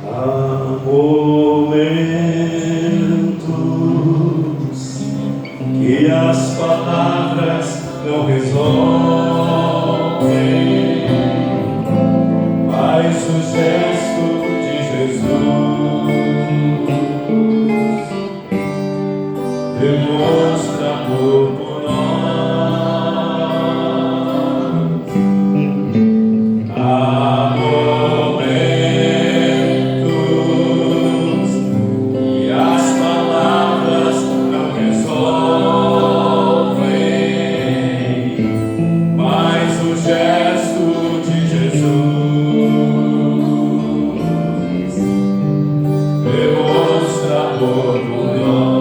Há momentos que as palavras não resolvem, mas o gesto de Jesus demonstra amor por nós. Há momentos que as palavras não resolvem, mas o gesto de Jesus demonstra amor por nós.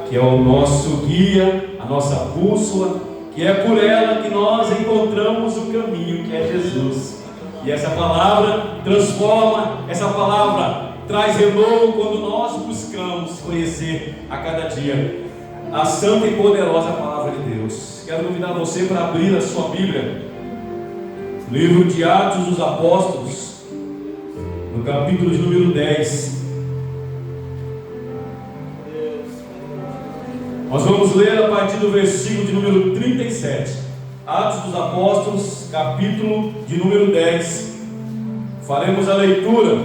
Que é o nosso guia, a nossa bússola, que é por ela que nós encontramos o caminho, que é Jesus. E essa palavra transforma, essa palavra traz renovo quando nós buscamos conhecer a cada dia a santa e poderosa palavra de Deus. Quero convidar você para abrir a sua Bíblia, livro de Atos dos Apóstolos, no capítulo de número 10. Nós vamos ler a partir do versículo de número 37. Atos dos Apóstolos, capítulo de número 10. Faremos a leitura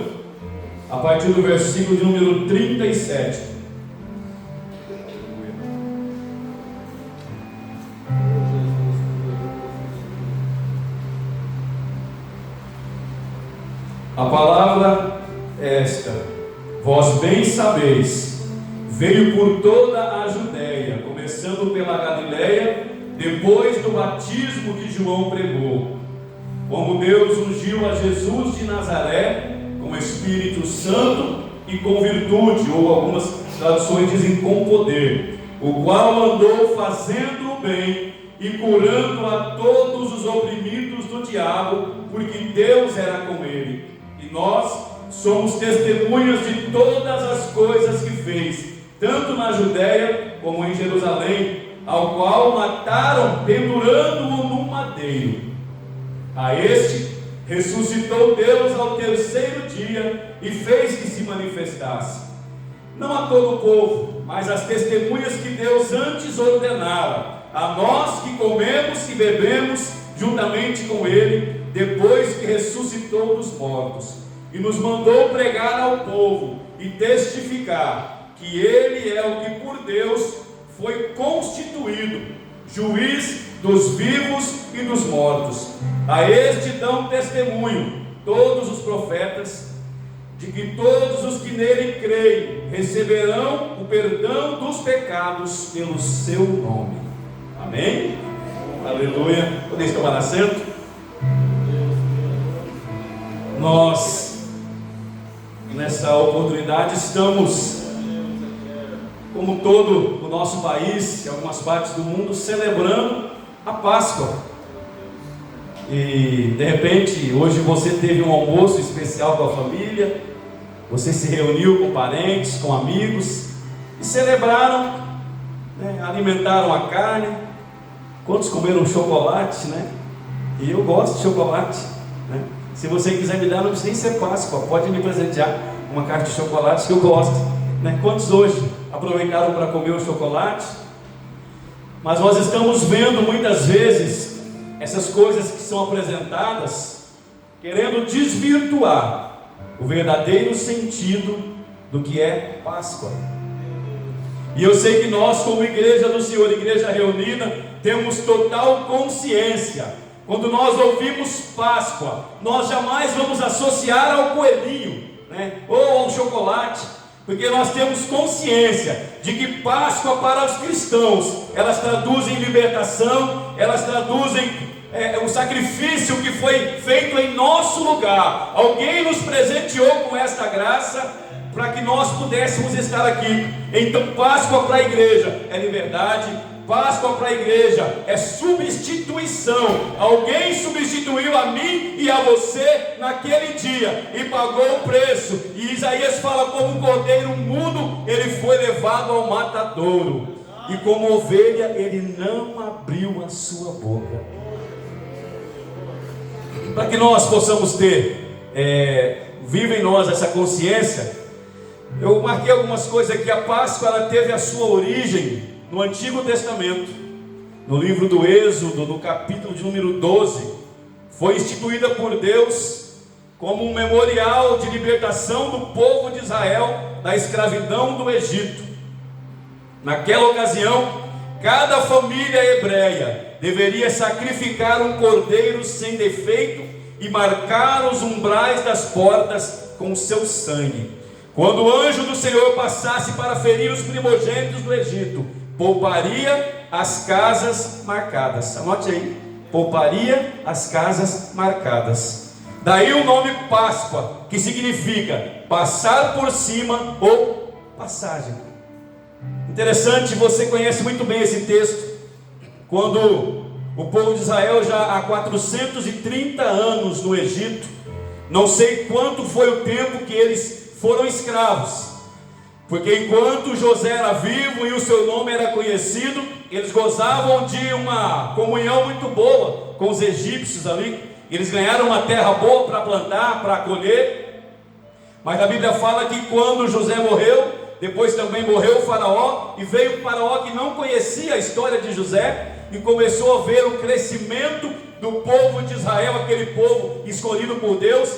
a partir do versículo de número 37. A palavra é esta: vós bem sabeis, veio por toda a Judéia, começando pela Galileia, depois do batismo que João pregou, como Deus ungiu a Jesus de Nazaré com o Espírito Santo e com virtude, ou algumas traduções dizem com poder, o qual andou fazendo o bem e curando a todos os oprimidos do diabo, porque Deus era com ele. E nós somos testemunhas de todas as coisas que fez, tanto na Judéia como em Jerusalém, ao qual mataram, pendurando-o no madeiro. A este ressuscitou Deus ao terceiro dia e fez que se manifestasse, não a todo o povo, mas às testemunhas que Deus antes ordenara, a nós que comemos e bebemos juntamente com ele, depois que ressuscitou dos mortos, e nos mandou pregar ao povo e testificar que ele é o que por Deus foi constituído, juiz dos vivos e dos mortos. A este dão testemunho todos os profetas, de que todos os que nele creem receberão o perdão dos pecados pelo seu nome. Amém? Aleluia. Podem tomar assento? Nós, nessa oportunidade, estamos, como todo o nosso país e algumas partes do mundo, celebrando a Páscoa. E de repente, hoje você teve um almoço especial com a família, você se reuniu com parentes, com amigos, e celebraram, né, alimentaram a carne. Quantos comeram chocolate, né? E eu gosto de chocolate, né? Se você quiser me dar, não precisa nem ser Páscoa, pode me presentear uma caixa de chocolate que eu gosto, né? Quantos hoje aproveitaram para comer o chocolate? Mas nós estamos vendo muitas vezes essas coisas que são apresentadas querendo desvirtuar o verdadeiro sentido do que é Páscoa. E eu sei que nós, como igreja do Senhor, igreja reunida, temos total consciência. Quando nós ouvimos Páscoa, nós jamais vamos associar ao coelhinho, né, ou ao chocolate, porque nós temos consciência de que Páscoa para os cristãos, elas traduzem libertação, elas traduzem o sacrifício que foi feito em nosso lugar. Alguém nos presenteou com esta graça para que nós pudéssemos estar aqui. Então Páscoa para a igreja é liberdade, Páscoa para a igreja é substituição. Alguém substituiu a mim e a você naquele dia e pagou o preço. E Isaías fala: como um cordeiro mudo, ele foi levado ao matadouro, e como ovelha ele não abriu a sua boca. Para que nós possamos ter viva em nós essa consciência, eu marquei algumas coisas aqui. A Páscoa, ela teve a sua origem no Antigo Testamento, no livro do Êxodo, no capítulo de número 12. Foi instituída por Deus como um memorial de libertação do povo de Israel da escravidão do Egito. Naquela ocasião, cada família hebreia deveria sacrificar um cordeiro sem defeito e marcar os umbrais das portas com seu sangue. Quando o anjo do Senhor passasse para ferir os primogênitos do Egito, pouparia as casas marcadas. Anote aí: pouparia as casas marcadas. Daí o nome Páscoa, que significa passar por cima ou passagem. Interessante, você conhece muito bem esse texto. Quando o povo de Israel, já há 430 anos no Egito, não sei quanto foi o tempo que eles foram escravos, porque enquanto José era vivo e o seu nome era conhecido, eles gozavam de uma comunhão muito boa com os egípcios ali. Eles ganharam uma terra boa para plantar, para colher. Mas a Bíblia fala que quando José morreu, depois também morreu o faraó, e veio o faraó que não conhecia a história de José, e começou a ver o crescimento do povo de Israel, aquele povo escolhido por Deus,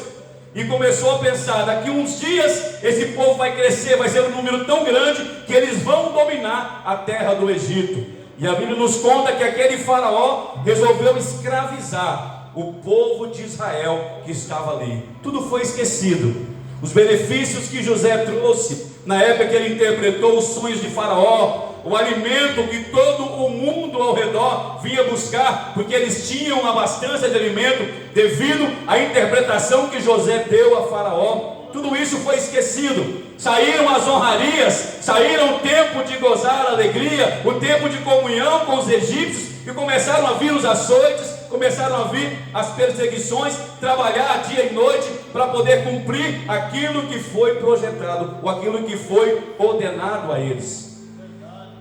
e começou a pensar: daqui uns dias esse povo vai crescer, vai ser um número tão grande que eles vão dominar a terra do Egito. E a Bíblia nos conta que aquele faraó resolveu escravizar o povo de Israel que estava ali. Tudo foi esquecido. Os benefícios que José trouxe na época que ele interpretou os sonhos de faraó, o alimento que todo o mundo ao redor vinha buscar, porque eles tinham abastança de alimento devido à interpretação que José deu a Faraó. Tudo isso foi esquecido. Saíram as honrarias, saíram o tempo de gozar a alegria, o tempo de comunhão com os egípcios, e começaram a vir os açoites, começaram a vir as perseguições, trabalhar dia e noite para poder cumprir aquilo que foi projetado, ou aquilo que foi ordenado a eles.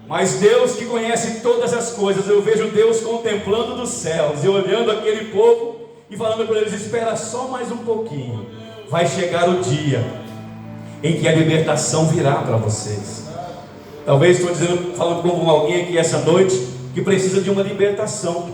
Mas Deus, que conhece todas as coisas, eu vejo Deus contemplando dos céus e olhando aquele povo e falando para eles: espera só mais um pouquinho, vai chegar o dia em que a libertação virá para vocês. Talvez estou dizendo, falando com alguém aqui essa noite que precisa de uma libertação,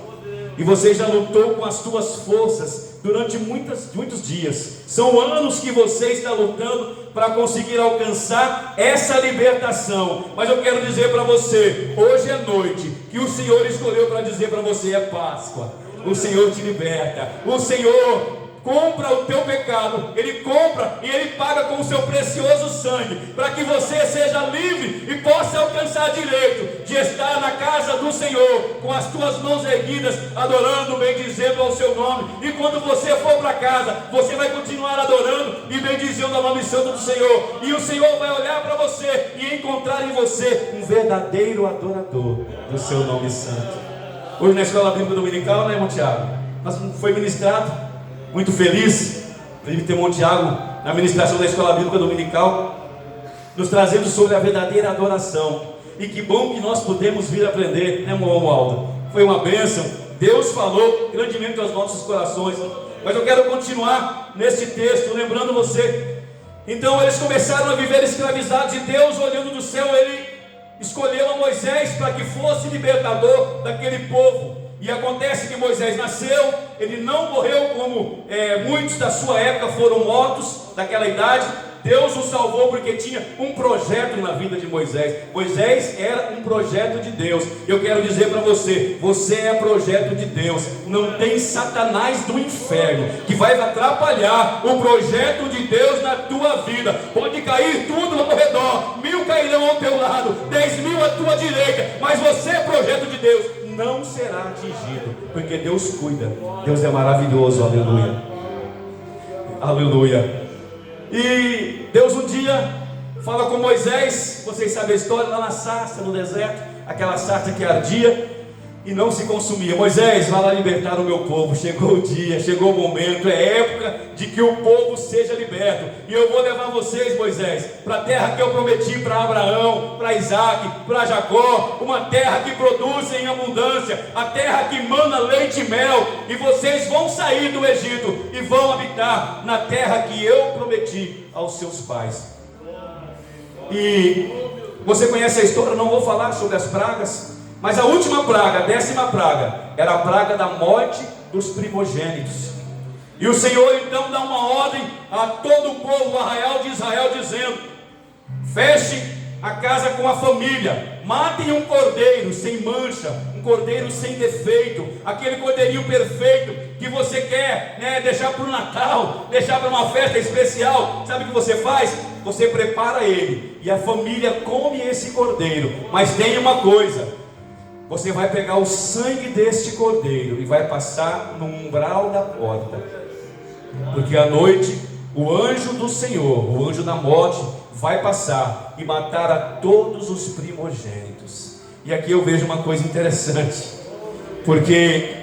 e você já lutou com as suas forças durante muitos dias. São anos que você está lutando para conseguir alcançar essa libertação. Mas eu quero dizer para você, hoje é noite que o Senhor escolheu para dizer para você: é Páscoa. O Senhor te liberta. O Senhor compra o teu pecado, Ele compra e Ele paga com o seu precioso sangue, para que você seja livre e possa alcançar direito de estar na casa do Senhor, com as tuas mãos erguidas, adorando, bendizendo ao seu nome. E quando você for para casa, você vai continuar adorando e bendizendo ao nome santo do Senhor, e o Senhor vai olhar para você e encontrar em você um verdadeiro adorador do seu nome santo. Hoje na Escola Bíblica Dominical, né, irmão Tiago? Nós foi ministrado. Muito feliz de ter o irmão Tiago na ministração da Escola Bíblica Dominical, nos trazendo sobre a verdadeira adoração. E que bom que nós podemos vir aprender, né, irmão Romualdo? Foi uma bênção. Deus falou grandemente aos nossos corações. Mas eu quero continuar nesse texto, lembrando você. Então eles começaram a viver escravizados, e Deus, olhando do céu, Ele escolheu a Moisés para que fosse libertador daquele povo. E acontece que Moisés nasceu, ele não morreu como muitos da sua época foram mortos, daquela idade. Deus o salvou porque tinha um projeto na vida de Moisés. Moisés era um projeto de Deus. Eu quero dizer para você, você é projeto de Deus. Não tem Satanás do inferno que vai atrapalhar o projeto de Deus na tua vida. Pode cair tudo ao redor, 1000 cairão ao teu lado, 10.000 à tua direita, mas você é projeto de Deus, não será atingido, porque Deus cuida. Deus é maravilhoso, aleluia, aleluia. E Deus um dia fala com Moisés, vocês sabem a história, lá na sarça, no deserto, aquela sarça que ardia e não se consumia. Moisés, vai lá libertar o meu povo. Chegou o dia, chegou o momento, é época de que o povo seja liberto. E eu vou levar vocês, Moisés, para a terra que eu prometi para Abraão, para Isaac, para Jacó, uma terra que produz em abundância, a terra que mana leite e mel. E vocês vão sair do Egito e vão habitar na terra que eu prometi aos seus pais. E você conhece a história, não vou falar sobre as pragas, mas a última praga, a 10ª praga, era a praga da morte dos primogênitos. E o Senhor então dá uma ordem a todo o povo, o arraial de Israel, dizendo: feche a casa com a família, matem um cordeiro sem mancha, um cordeiro sem defeito, aquele cordeirinho perfeito que você quer, né, deixar para o Natal, deixar para uma festa especial. Sabe o que você faz? Você prepara ele e a família come esse cordeiro. Mas tem uma coisa: você vai pegar o sangue deste cordeiro e vai passar no umbral da porta, porque à noite o anjo do Senhor, o anjo da morte, vai passar e matar a todos os primogênitos. E aqui eu vejo uma coisa interessante, porque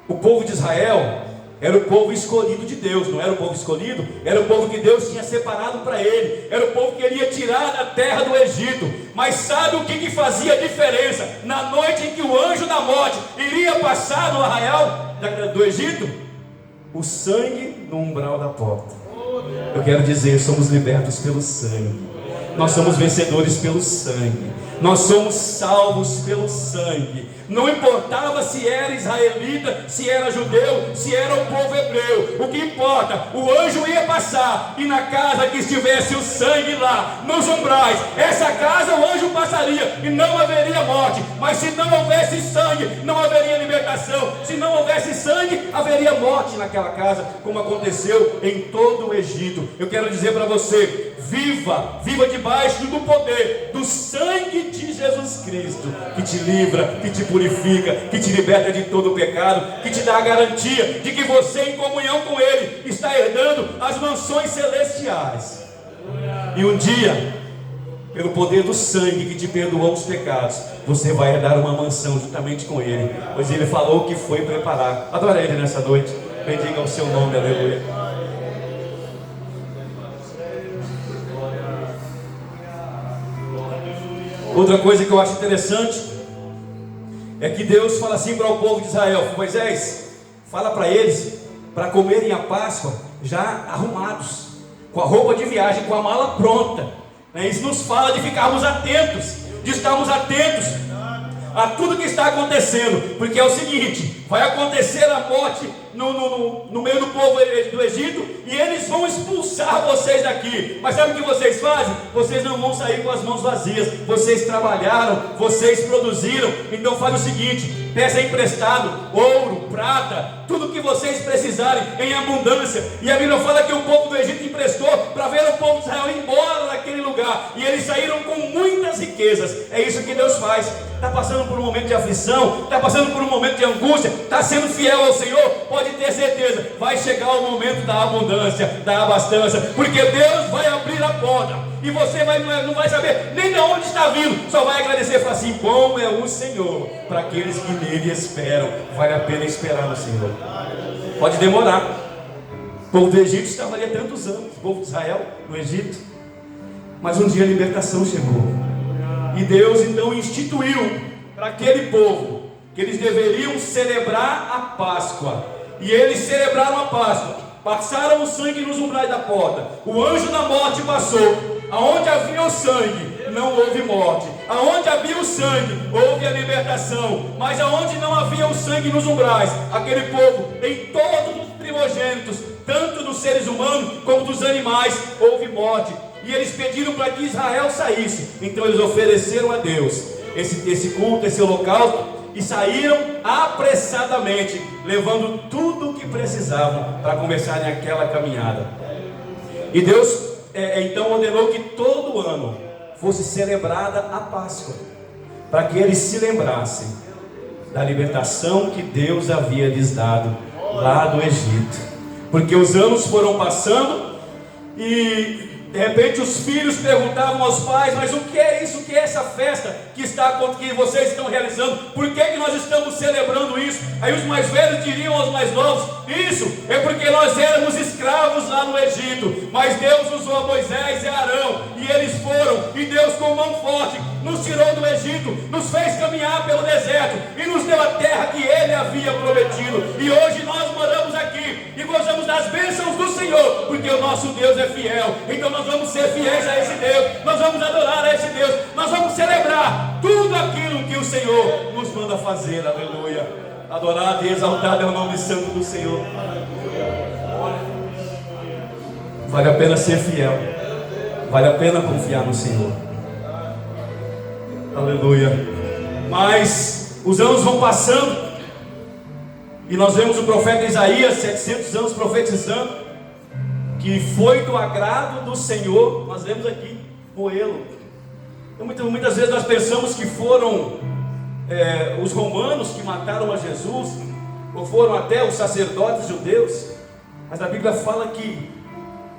o povo de Israel era o povo escolhido de Deus. Não era o povo escolhido, era o povo que Deus tinha separado para ele, era o povo que ele ia tirar da terra do Egito. Mas sabe o que fazia diferença? Na noite em que o anjo da morte iria passar no arraial do Egito, o sangue no umbral da porta. Eu quero dizer, somos libertos pelo sangue, nós somos vencedores pelo sangue, nós somos salvos pelo sangue. Não importava se era israelita, se era judeu, se era o povo hebreu. O que importa, o anjo ia passar, e na casa que estivesse o sangue lá, nos umbrais, essa casa o anjo passaria e não haveria morte. Mas se não houvesse sangue, não haveria libertação. Se não houvesse sangue, haveria morte naquela casa, como aconteceu em todo o Egito. Eu quero dizer para você, viva debaixo do poder do sangue de Jesus Cristo, que te livra, que te purifica, que te liberta de todo o pecado, que te dá a garantia de que você, em comunhão com Ele, está herdando as mansões celestiais. E um dia, pelo poder do sangue que te perdoou os pecados, você vai herdar uma mansão juntamente com Ele, pois Ele falou que foi preparar. Adora Ele nessa noite, bendiga o seu nome, aleluia. Outra coisa que eu acho interessante é que Deus fala assim para o povo de Israel: Moisés, fala para eles para comerem a Páscoa já arrumados, com a roupa de viagem, com a mala pronta. Isso nos fala de ficarmos atentos, de estarmos atentos a tudo que está acontecendo, porque é o seguinte: vai acontecer a morte no meio do povo do Egito, e eles vão expulsar vocês daqui. Mas sabe o que vocês fazem? Vocês não vão sair com as mãos vazias. Vocês trabalharam, vocês produziram. Então faz o seguinte: peça emprestado ouro, prata, tudo que vocês precisarem em abundância. E a Bíblia fala que o povo do Egito emprestou para ver o povo de Israel ir embora daquele lugar, e eles saíram com muitas riquezas. É isso que Deus faz. Está passando por um momento de aflição, está passando por um momento de angústia, está sendo fiel ao Senhor, pode ter certeza, vai chegar o momento da abundância, da abastança, porque Deus vai abrir a porta, e você não vai saber nem de onde está vindo, só vai agradecer e falar assim: bom é o Senhor para aqueles que nele esperam. Vale a pena esperar no Senhor. Pode demorar. O povo do Egito estava ali há tantos anos, o povo de Israel no Egito, mas um dia a libertação chegou. E Deus então instituiu para aquele povo que eles deveriam celebrar a Páscoa. E eles celebraram a Páscoa, passaram o sangue nos umbrais da porta. O anjo da morte passou. Aonde havia o sangue, não houve morte. Aonde havia o sangue, houve a libertação. Mas aonde não havia o sangue nos umbrais, aquele povo, em todos os primogênitos, tanto dos seres humanos como dos animais, houve morte. E eles pediram para que Israel saísse. Então eles ofereceram a Deus esse culto, esse holocausto, e saíram apressadamente, levando tudo o que precisavam para começarem aquela caminhada. E Deus então ordenou que todo ano fosse celebrada a Páscoa, para que eles se lembrassem da libertação que Deus havia lhes dado lá do Egito. Porque os anos foram passando e de repente os filhos perguntavam aos pais: mas o que é isso? O que é essa festa que vocês estão realizando? Por que nós estamos celebrando isso? Aí os mais velhos diriam aos mais novos: isso é porque nós éramos escravos lá no Egito, mas Deus usou Moisés e Arão, e eles foram, e Deus com mão forte nos tirou do Egito, nos fez caminhar pelo deserto e nos deu a terra que Ele havia prometido. E hoje nós moramos aqui e gozamos das bênçãos do Senhor, porque o nosso Deus é fiel. Então nós vamos ser fiéis a esse Deus, nós vamos adorar a esse Deus, nós vamos celebrar tudo aquilo que o Senhor nos manda fazer. Aleluia. Adorado e exaltado é o nome santo do Senhor. Vale a pena ser fiel, vale a pena confiar no Senhor. Aleluia. Mas os anos vão passando, e nós vemos o profeta Isaías, 700 anos profetizando, que foi do agrado do Senhor. Nós vemos aqui, moê-lo. Então, muitas vezes nós pensamos que foram os romanos que mataram a Jesus, ou foram até os sacerdotes judeus. Mas a Bíblia fala que,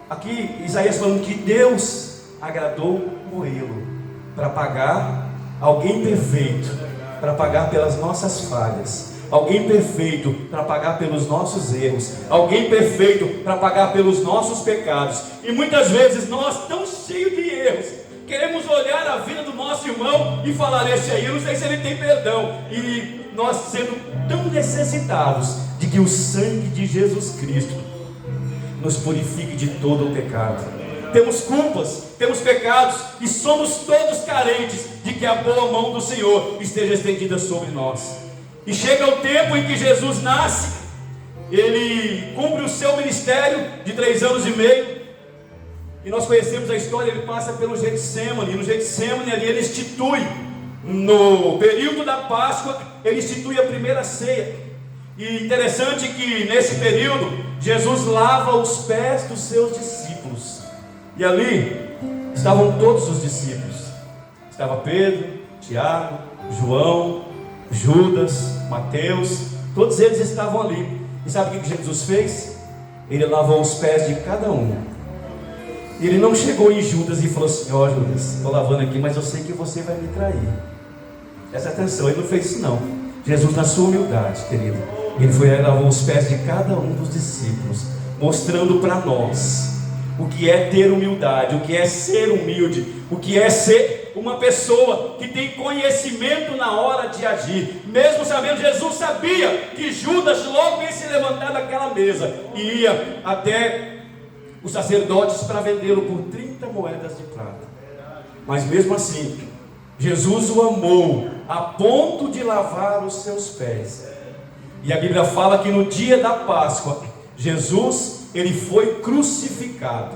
aqui Isaías falando que Deus agradou moê-lo, para pagar alguém perfeito, para pagar pelas nossas falhas, alguém perfeito para pagar pelos nossos erros, alguém perfeito para pagar pelos nossos pecados. E muitas vezes nós, tão cheios de erros, queremos olhar a vida do nosso irmão e falar: esse aí, eu não sei se ele tem perdão. E nós sendo tão necessitados de que o sangue de Jesus Cristo nos purifique de todo o pecado. Temos culpas, temos pecados, e somos todos carentes de que a boa mão do Senhor esteja estendida sobre nós. E chega o tempo em que Jesus nasce, ele cumpre o seu ministério de 3 anos e meio, e nós conhecemos a história. Ele passa pelo Getsemane, e no Getsemane ali ele institui, no período da Páscoa, ele institui a primeira ceia. E interessante que nesse período, Jesus lava os pés dos seus discípulos. E ali, estavam todos os discípulos. Estava Pedro, Tiago, João, Judas, Mateus, todos eles estavam ali. E sabe o que Jesus fez? Ele lavou os pés de cada um. Ele não chegou em Judas e falou assim: ó Judas, estou lavando aqui, mas eu sei que você vai me trair. Presta atenção, ele não fez isso não. Jesus, na sua humildade, querido, ele foi lá e lavou os pés de cada um dos discípulos, mostrando para nós o que é ter humildade, o que é ser humilde, o que é ser uma pessoa que tem conhecimento na hora de agir. Mesmo sabendo, Jesus sabia que Judas logo ia se levantar daquela mesa e ia até os sacerdotes para vendê-lo por 30 moedas de prata. Mas mesmo assim, Jesus o amou a ponto de lavar os seus pés. E a Bíblia fala que no dia da Páscoa, Jesus, ele foi crucificado,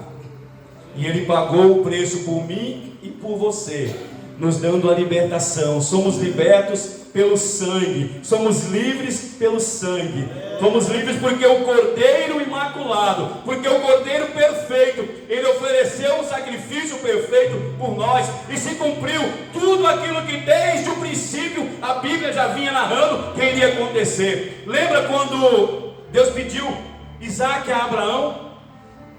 e ele pagou o preço por mim e por você, nos dando a libertação. Somos libertos pelo sangue, somos livres pelo sangue, somos livres porque o Cordeiro Imaculado, porque o Cordeiro Perfeito, ele ofereceu um sacrifício perfeito por nós, e se cumpriu tudo aquilo que desde o princípio a Bíblia já vinha narrando que iria acontecer. Lembra quando Deus pediu Isaac a Abraão,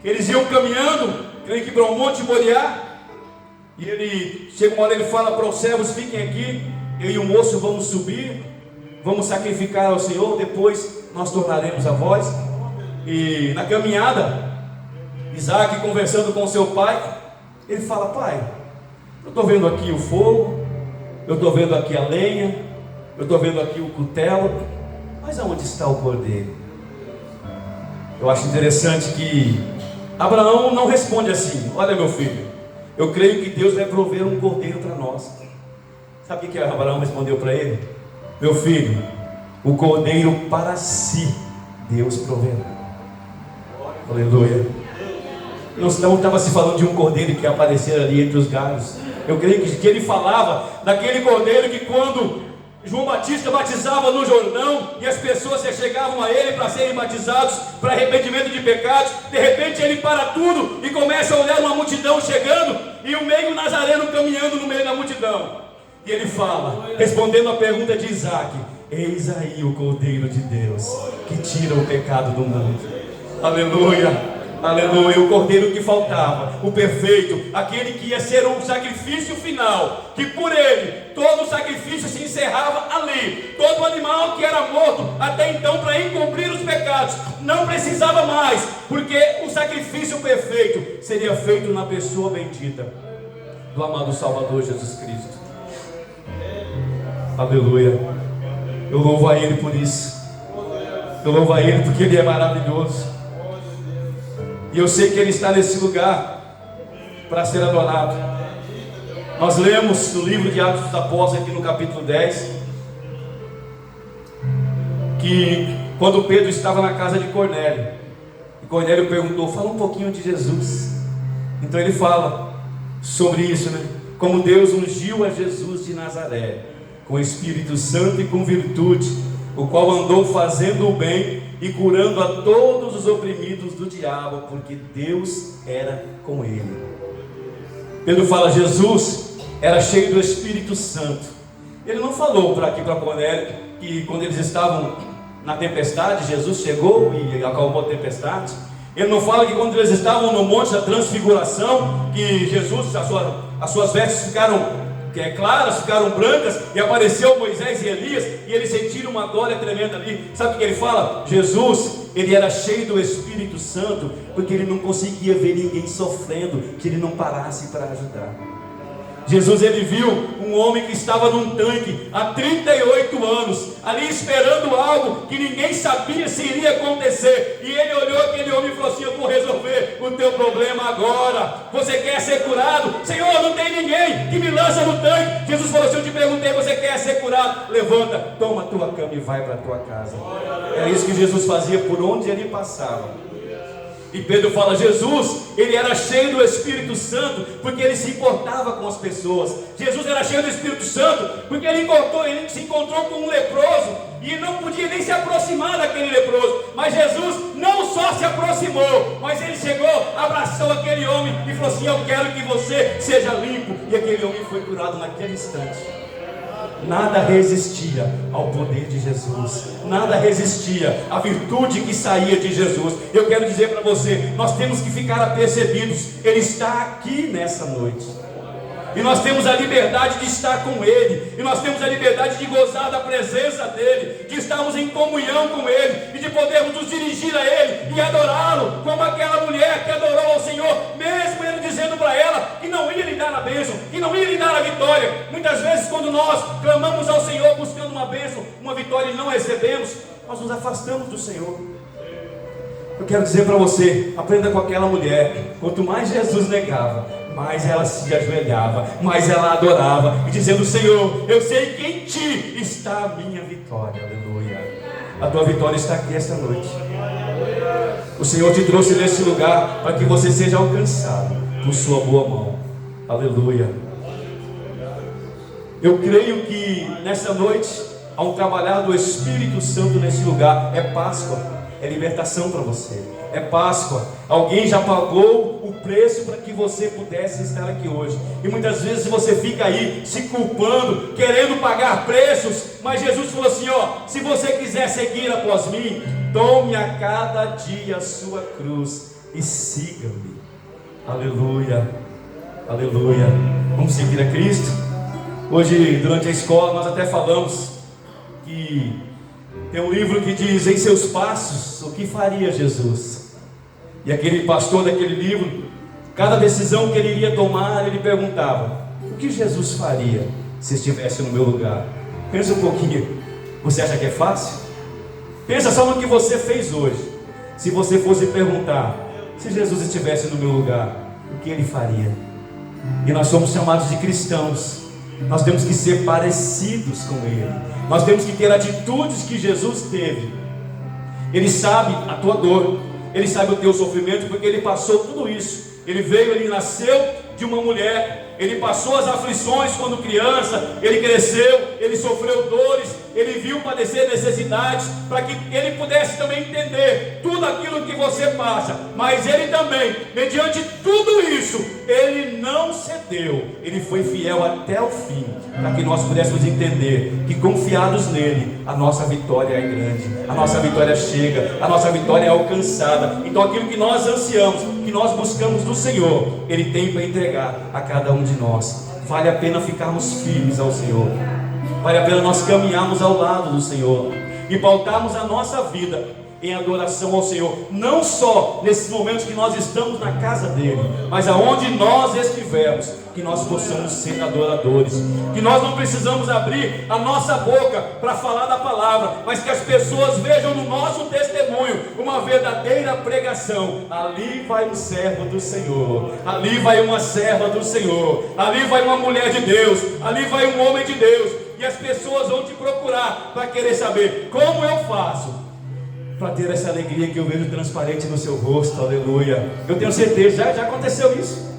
que eles iam caminhando, creio que para o Monte Moriá, e ele chega uma hora, ele fala para os servos: fiquem aqui, eu e o moço vamos subir, vamos sacrificar ao Senhor, depois nós tornaremos a vós. E na caminhada, Isaac conversando com seu pai, ele fala: pai, eu estou vendo aqui o fogo, eu estou vendo aqui a lenha, eu estou vendo aqui o cutelo, mas aonde está o cordeiro? Eu acho interessante que Abraão não responde assim: olha meu filho, eu creio que Deus vai prover um cordeiro para nós. Sabe o que Abraão respondeu para ele? Meu filho, o cordeiro para si Deus proverá. Aleluia. Não estava se falando de um cordeiro que ia aparecer ali entre os galhos. Eu creio que ele falava daquele cordeiro que quando João Batista batizava no Jordão e as pessoas se chegavam a ele para serem batizados para arrependimento de pecados, de repente ele para tudo e começa a olhar uma multidão chegando e o meio nazareno caminhando no meio da multidão, e ele fala, respondendo a pergunta de Isaac: eis aí o Cordeiro de Deus que tira o pecado do mundo. Aleluia. Aleluia, o cordeiro que faltava, o perfeito, aquele que ia ser o sacrifício final, que por ele todo o sacrifício se encerrava ali. Todo animal que era morto até então para encobrir os pecados não precisava mais, porque o sacrifício perfeito seria feito na pessoa bendita do amado Salvador Jesus Cristo. Aleluia. Eu louvo a Ele por isso. Eu louvo a Ele porque Ele é maravilhoso. E eu sei que Ele está nesse lugar para ser adorado. Nós lemos no livro de Atos dos Apóstolos, aqui no capítulo 10, que quando Pedro estava na casa de Cornélio, e Cornélio perguntou: fala um pouquinho de Jesus. Então ele fala sobre isso, né? Como Deus ungiu a Jesus de Nazaré com Espírito Santo e com virtude, o qual andou fazendo o bem e curando a todos os oprimidos do diabo, porque Deus era com ele. Pedro fala: Jesus era cheio do Espírito Santo. Ele não falou para Cornélio que quando eles estavam na tempestade, Jesus chegou e acalmou a tempestade. Ele não fala que quando eles estavam no monte da transfiguração, que Jesus, as suas vestes ficaram claras, ficaram brancas, e apareceu Moisés e Elias, e eles sentiram uma glória tremenda ali. Sabe o que ele fala? Jesus, ele era cheio do Espírito Santo, porque ele não conseguia ver ninguém sofrendo, que ele não parasse para ajudar. Jesus, ele viu um homem que estava num tanque há 38 anos, ali esperando algo que ninguém sabia se iria acontecer, e ele olhou aquele homem e falou assim: eu vou resolver o teu problema agora. Você quer ser curado? Senhor, não tem ninguém que me lança no tanque. Jesus falou assim: eu te perguntei, você quer ser curado? Levanta, toma a tua cama e vai para a tua casa. Era isso que Jesus fazia por onde ele passava. E Pedro fala: Jesus, ele era cheio do Espírito Santo, porque ele se importava com as pessoas. Jesus era cheio do Espírito Santo, porque ele se encontrou com um leproso, e não podia nem se aproximar daquele leproso. Mas Jesus não só se aproximou, mas ele chegou, abraçou aquele homem e falou assim: eu quero que você seja limpo. E aquele homem foi curado naquele instante. Nada resistia ao poder de Jesus, nada resistia à virtude que saía de Jesus. Eu quero dizer para você, nós temos que ficar apercebidos, Ele está aqui nessa noite, e nós temos a liberdade de estar com Ele, e nós temos a liberdade de gozar da presença dEle, de estarmos em comunhão com Ele, e de podermos nos dirigir a Ele e adorá-lo, como aquela mulher que adorou ao Senhor, mesmo Ele dizendo para ela que não ia lhe dar a bênção, que não ia lhe dar a vitória. Muitas vezes, quando nós clamamos ao Senhor buscando uma bênção, uma vitória, e não recebemos, nós nos afastamos do Senhor. Eu quero dizer para você, aprenda com aquela mulher. Quanto mais Jesus negava, mais ela se ajoelhava, mais ela adorava, e dizendo: Senhor, eu sei que em Ti está a minha vitória. Aleluia. A tua vitória está aqui esta noite. O Senhor te trouxe nesse lugar para que você seja alcançado por sua boa mão. Aleluia. Eu creio que nessa noite há um trabalhar do Espírito Santo nesse lugar. É Páscoa, é libertação para você, é Páscoa. Alguém já pagou o preço para que você pudesse estar aqui hoje. E muitas vezes você fica aí se culpando, querendo pagar preços. Mas Jesus falou assim: ó, se você quiser seguir após mim, tome a cada dia a sua cruz e siga-me. Aleluia, aleluia. Vamos seguir a Cristo. Hoje, durante a escola, nós até falamos que tem um livro que diz: em seus passos, o que faria Jesus? E aquele pastor daquele livro, cada decisão que ele iria tomar, ele perguntava: o que Jesus faria se estivesse no meu lugar? Pensa um pouquinho. Você acha que é fácil? Pensa só no que você fez hoje. Se você fosse perguntar: se Jesus estivesse no meu lugar, o que ele faria? E nós somos chamados de cristãos. Nós temos que ser parecidos com Ele. Nós temos que ter atitudes que Jesus teve. Ele sabe a tua dor, Ele sabe o teu sofrimento, porque Ele passou tudo isso. Ele veio, Ele nasceu de uma mulher, Ele passou as aflições quando criança, Ele cresceu, Ele sofreu dores, Ele viu padecer necessidades, para que Ele pudesse também entender tudo aquilo que você passa. Mas Ele também, mediante tudo isso, Ele não cedeu, Ele foi fiel até o fim, para que nós pudéssemos entender que confiados nele, a nossa vitória é grande, a nossa vitória chega, a nossa vitória é alcançada. Então aquilo que nós ansiamos, que nós buscamos do Senhor, Ele tem para entregar a cada um de nós. Vale a pena ficarmos firmes ao Senhor, vale a pena nós caminharmos ao lado do Senhor e pautarmos a nossa vida em adoração ao Senhor, não só nesses momentos que nós estamos na casa dele, mas aonde nós estivermos, que nós possamos ser adoradores, que nós não precisamos abrir a nossa boca para falar da palavra, mas que as pessoas vejam no nosso testemunho uma verdadeira pregação. Ali vai um servo do Senhor, ali vai uma serva do Senhor, ali vai uma mulher de Deus, ali vai um homem de Deus, e as pessoas vão te procurar para querer saber como eu faço para ter essa alegria que eu vejo transparente no seu rosto. Aleluia. Eu tenho certeza, já aconteceu isso.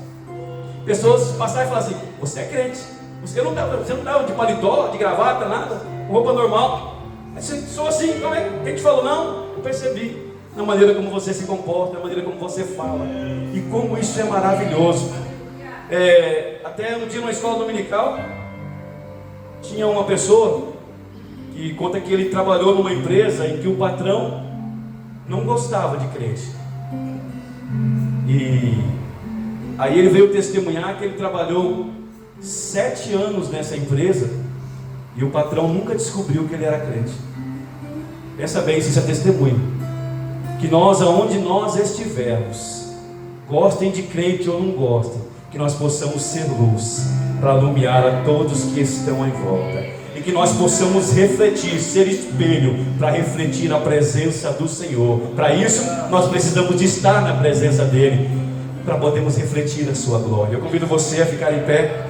Pessoas passaram e falaram assim: você é crente, você não estava de paletó, de gravata, nada, com roupa normal. Sou assim, como é? Quem te falou? Não, eu percebi na maneira como você se comporta, na maneira como você fala, e como isso é maravilhoso. Até no dia numa escola dominical, tinha uma pessoa que conta que ele trabalhou numa empresa em que o patrão não gostava de crente. E aí ele veio testemunhar que ele trabalhou 7 anos nessa empresa e o patrão nunca descobriu que ele era crente. Pensa bem, isso é testemunho. Que nós, aonde nós estivermos, gostem de crente ou não gostem, que nós possamos ser luz para alumiar a todos que estão em volta. E que nós possamos refletir, ser espelho para refletir a presença do Senhor. Para isso, nós precisamos de estar na presença dEle, para podermos refletir a sua glória. Eu convido você a ficar em pé.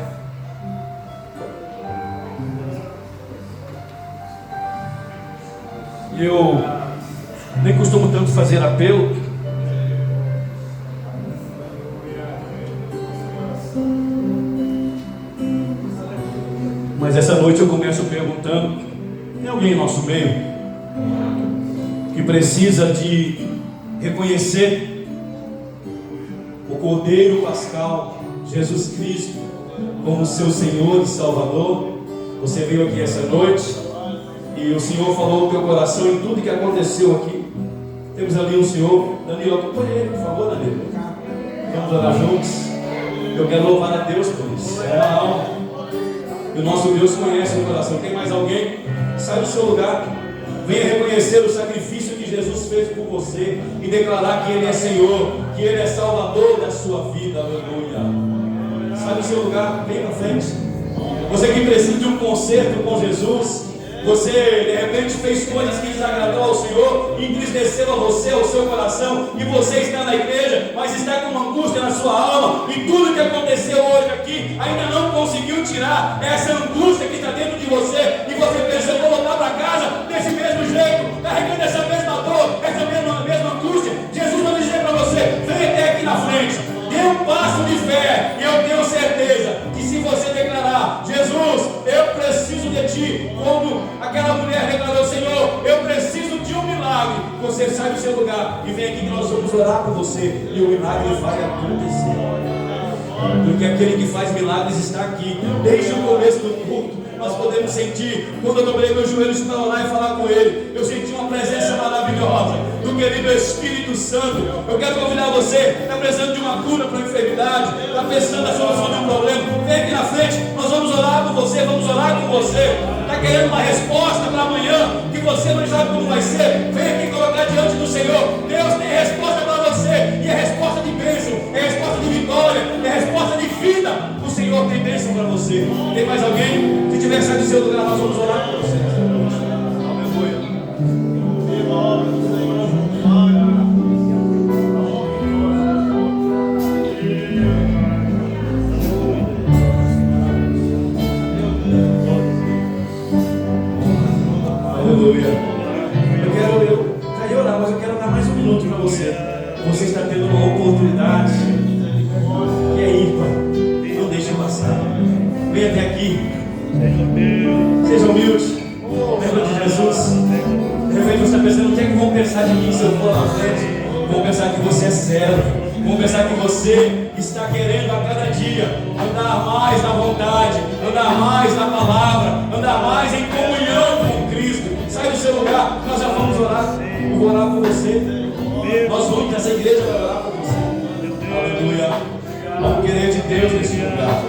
E eu nem costumo tanto fazer apelo, mas essa noite eu começo perguntando: tem alguém em nosso meio que precisa de reconhecer o Cordeiro Pascal, Jesus Cristo, como seu Senhor e Salvador? Você veio aqui essa noite e o Senhor falou no teu coração em tudo que aconteceu aqui. Temos ali um senhor, Danilo, acompanhe ele, por favor, Danilo. Vamos orar juntos. Eu quero louvar a Deus por isso. É uma alma. E o nosso Deus conhece o coração. Tem mais alguém? Sai do seu lugar. Venha reconhecer o sacrifício que Jesus fez por você e declarar que Ele é Senhor, que Ele é Salvador da sua vida. Aleluia. Sai do seu lugar, vem para frente. Você que precisa de um concerto com Jesus, você de repente fez coisas que desagradou ao Senhor, entristeceu a você, ao seu coração, e você está na igreja, mas está com uma angústia na sua alma, e tudo que aconteceu hoje aqui ainda não conseguiu tirar essa angústia que está dentro de você, e você pensa, eu vou voltar para casa desse mesmo jeito, carregando essa mesma dor, essa mesma angústia. Jesus vai dizer para você, vem até aqui na frente, dê um passo de fé, e eu tenho certeza que se você declarar, Jesus, eu preciso de ti, como aquela mulher declarou, Senhor, eu preciso de um milagre, você sai do seu lugar e vem aqui que nós vamos orar por você, e o milagre vai acontecer, porque aquele que faz milagres está aqui. Desde o começo do culto nós podemos sentir, quando eu dobrei meus joelhos para orar e falar com Ele, eu senti uma presença maravilhosa do querido Espírito Santo. Eu quero convidar você, está precisando de uma cura para a enfermidade, está pensando na solução de um problema, vem aqui na frente, nós vamos orar por você, vamos orar com você. Está querendo uma resposta para amanhã, que você não sabe como vai ser, vem aqui colocar diante do Senhor. Deus tem resposta para você, e é resposta de bênção, é resposta de vitória, é resposta de vida. O Senhor tem bênção para você. Tem mais alguém? Se tiver saído do seu lugar, nós vamos orar por você. Aleluia. Eu quero orar, mas eu quero dar mais um minuto para você. Você está tendo uma oportunidade. E aí, Pai? Não deixe passar. Venha até aqui. Seja humilde. Lembra de Jesus. De repente você está pensando, o que é que vão pensar de mim se eu for na frente? Vão pensar que você é servo. Vão pensar que você está querendo a cada dia andar mais na vontade, andar mais na palavra, andar mais em comunhão com Cristo. Sai do seu lugar, nós já vamos orar. Eu vou orar por você. Nós vamos nessa igreja para orar por você. Aleluia. Vamos querer de Deus nesse lugar.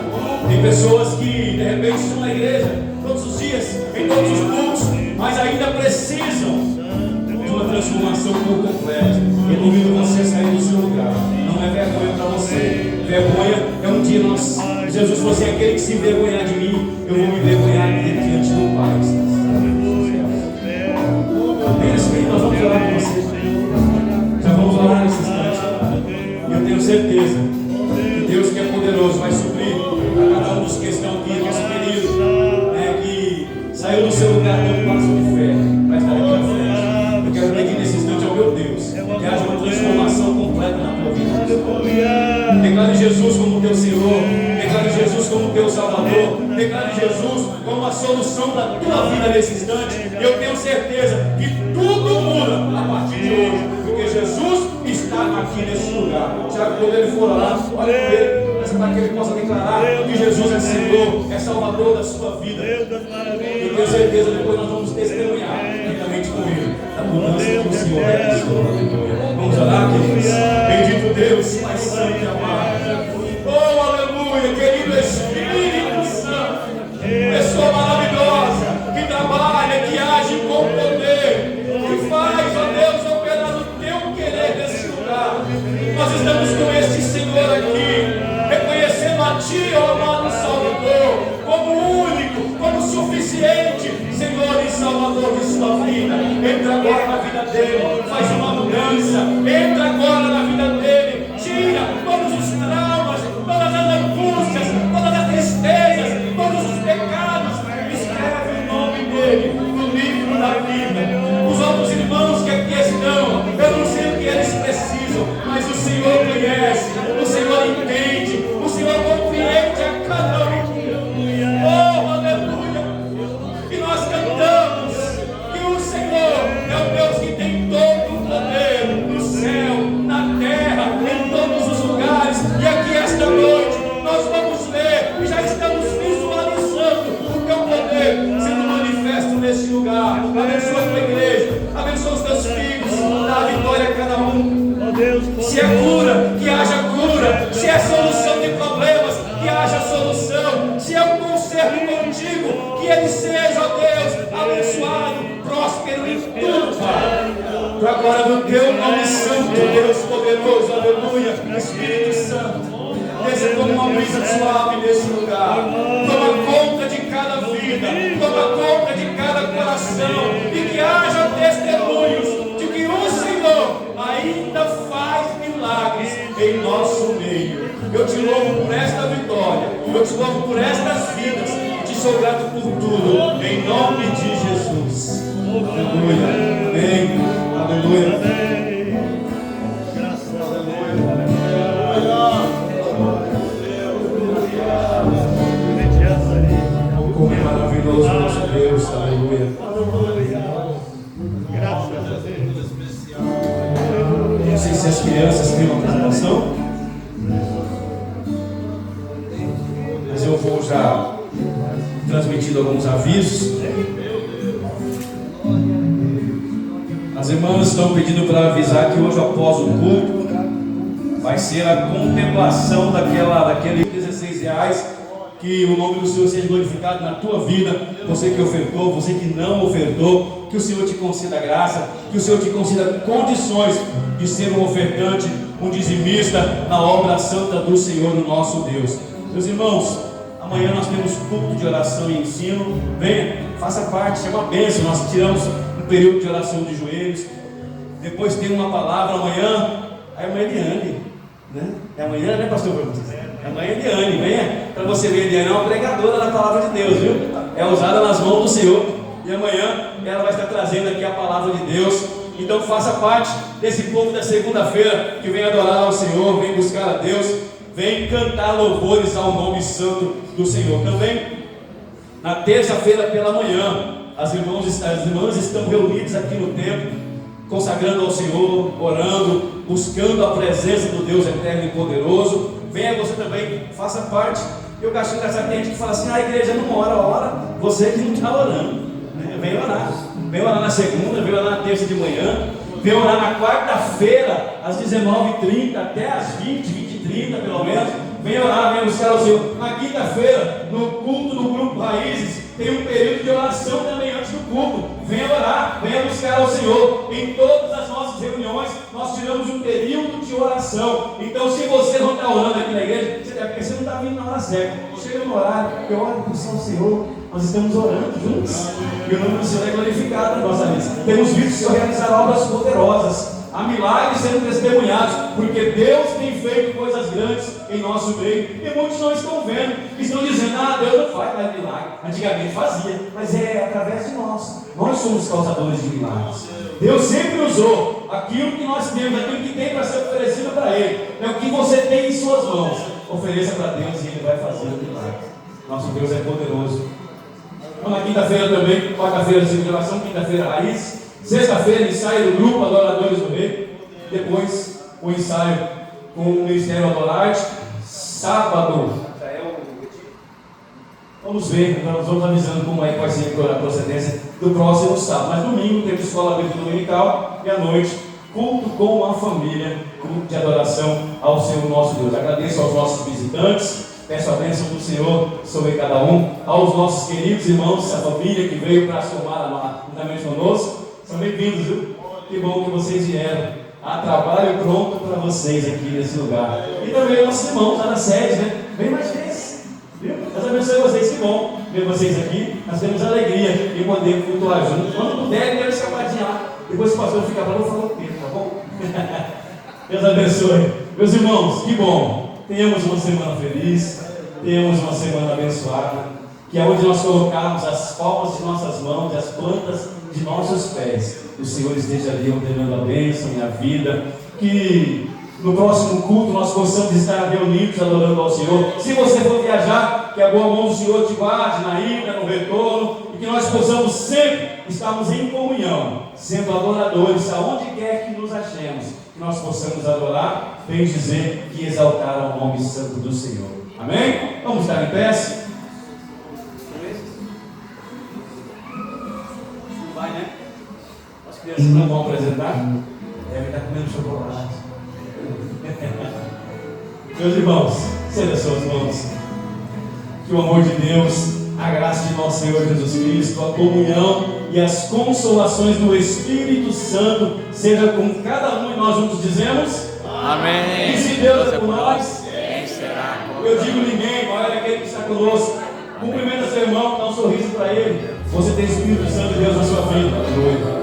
Tem pessoas que de repente estão na igreja todos os dias, em todos os cultos, mas ainda precisam de uma transformação por completo. Eu convido você a sair do seu lugar. Não é vergonha para você. Vergonha é um dia Jesus fosse aquele que se envergonhar de mim, eu vou me envergonhar dele diante do Pai. Espírito, nós vamos orar com você. Já vamos orar nesse instante. E eu tenho certeza que Deus, que é poderoso, vai suprir a cada um dos que estão aqui nesse período, que saiu do seu lugar dando um passo de fé, vai estar aqui na frente. Eu quero pedir nesse instante ao meu Deus que haja uma transformação completa na tua vida. Declare Jesus como teu Senhor, declare Jesus como teu Salvador, declare Jesus como a solução da tua vida nesse instante. Eu tenho certeza que tudo muda a partir de hoje, porque Jesus está aqui nesse lugar. Tiago, quando ele for lá, olha para ele, para que ele possa declarar que Jesus é Senhor, é Salvador da sua vida. Eu tenho certeza, depois nós vamos testemunhar juntamente com ele da mudança que o Senhor realizou. Vamos orar, queridos. Bendito Deus, Pai Santo e amado. Oh, aleluia, querido Espírito Santo, pessoa maravilhosa, que trabalha, que age com poder, que faz, ó Deus, operar no teu querer nesse lugar. Nós estamos com este Senhor aqui, reconhecendo a Ti, ó amado Salvador, como único, como suficiente, Senhor e Salvador de sua vida. Entra agora na vida dele, faz uma mudança, entra agora na vida dele, tira todos os traumas, todas as angústias, todas as tristezas, todos os pecados, escreve o nome dele no livro da vida. Os outros irmãos que aqui estão, eu não sei o que eles precisam, mas o Senhor conhece, o Senhor entende, o Senhor compreende a cada um. Oh, aleluia! E nós cantamos, Se é cura, que haja cura. Se é solução de problemas, que haja solução. Se é um conserto contigo, que ele seja, ó Deus, abençoado, próspero em tudo, Pai. Para a glória do teu nome santo, Deus poderoso, aleluia. Espírito Santo, desça como uma brisa suave nesse lugar. Toma conta de cada vida, toma conta de cada coração, e que haja testemunhos de que o Senhor ainda faz milagres em nosso meio. Eu te louvo por esta vitória, eu te louvo por estas vidas, te sou grato por tudo, em nome de Jesus. Aleluia, amém, aleluia. Como é maravilhoso nosso Deus, aleluia. Graças a Deus. Não sei se as crianças têm uma apresentação, mas eu vou já transmitindo alguns avisos. As irmãs estão pedindo para avisar que hoje, após o culto, vai ser a contemplação daquele R$16, que o nome do Senhor seja glorificado na tua vida. Você que ofertou, você que não ofertou, que o Senhor te conceda graça, que o Senhor te conceda condições de ser um ofertante, um dizimista na obra santa do Senhor, o nosso Deus. Meus irmãos, amanhã nós temos culto de oração e ensino. Venha, faça parte, é uma bênção. Nós tiramos um período de oração de joelhos. Depois tem uma palavra amanhã. Aí amanhã é Eliane, né? É amanhã, né, pastor? Amanhã é Eliane, venha para você ver. Eliane é uma pregadora da palavra de Deus, viu? É usada nas mãos do Senhor. E amanhã ela vai estar trazendo aqui a palavra de Deus. Então faça parte desse povo da segunda-feira que vem adorar ao Senhor, vem buscar a Deus, vem cantar louvores ao nome santo do Senhor. Também na terça-feira pela manhã, as irmãs estão reunidas aqui no templo, consagrando ao Senhor, orando, buscando a presença do Deus eterno e poderoso. Venha você também, faça parte. Eu acho engraçado, tem gente que fala assim: a igreja não ora, você que não está orando, né? Vem orar na segunda, vem orar na terça de manhã, vem orar na quarta-feira às 19h30 até às 20h30 pelo menos. Vem orar, vem buscar o Senhor. Na quinta-feira, no culto do grupo Raízes, tem um período de oração também antes do culto. Venha orar, venha buscar ao Senhor. Em todas as nossas reuniões, nós tiramos um período de oração. Então, se você não está orando aqui na igreja, é porque você não está vindo na hora certa. Chega no horário, eu oro com o Senhor. Nós estamos orando juntos. E o nome do Senhor é glorificado na nossa vida. Temos visto o Senhor realizar obras poderosas. Há milagres sendo testemunhados, porque Deus tem feito coisas grandes em nosso meio, e muitos não estão vendo, estão dizendo: Deus não faz mais milagre. Antigamente fazia, mas é através de nós. Nós somos causadores de milagres. Deus sempre usou aquilo que nós temos, aquilo que tem para ser oferecido para Ele. É o que você tem em suas mãos. Ofereça para Deus e Ele vai fazer o milagre. Nosso Deus é poderoso. Então, na quinta-feira também, quarta-feira de celebração, quinta-feira raiz. Sexta-feira, ensaio do grupo Adoradores do Rei. Depois, o ensaio com o Ministério Adorarte. Sábado, vamos ver, nós vamos avisando como é que vai ser a procedência do próximo sábado. Mas domingo temos escola bíblica dominical e à noite, culto com a família, culto de adoração ao Senhor nosso Deus. Agradeço aos nossos visitantes, peço a bênção do Senhor sobre cada um, aos nossos queridos irmãos, a família que veio para somar juntamente conosco. São bem-vindos, viu? Que bom que vocês vieram. Há trabalho pronto para vocês aqui nesse lugar. E também nossos irmãos lá na sede, né? Vem mais vezes, viu? Deus abençoe vocês, que bom ver vocês aqui. Nós temos alegria de poder cultuar juntos. Quando puder, dê uma escapadinha lá. Depois o pastor fica bravo, falou o tempo, tá bom? Deus abençoe. Meus irmãos, que bom. Tenhamos uma semana feliz. Tenhamos uma semana abençoada. Que é onde nós colocarmos as palmas de nossas mãos e as plantas de nossos pés, o Senhor esteja ali ordenando a bênção e a vida. Que no próximo culto nós possamos estar reunidos adorando ao Senhor. Se você for viajar, que a boa mão do Senhor te guarde na ida, no retorno, e que nós possamos sempre estarmos em comunhão, sendo adoradores aonde quer que nos achemos, que nós possamos adorar, bem dizer, e exaltar o nome santo do Senhor. Amém? Vamos estar em pé. Vai, né? As crianças não vão apresentar, devem estar comendo chocolate. Meus irmãos, estenda suas mãos. Que o amor de Deus, a graça de nosso Senhor Jesus Cristo, a comunhão e as consolações do Espírito Santo seja com cada um, e nós juntos dizemos amém. E se Deus é por nós, quem será contra nós? eu digo ninguém, maior é aquele que está conosco. Cumprimenta seu irmão, dá um sorriso para ele. Você tem o Espírito Santo de Deus na sua vida. Aleluia.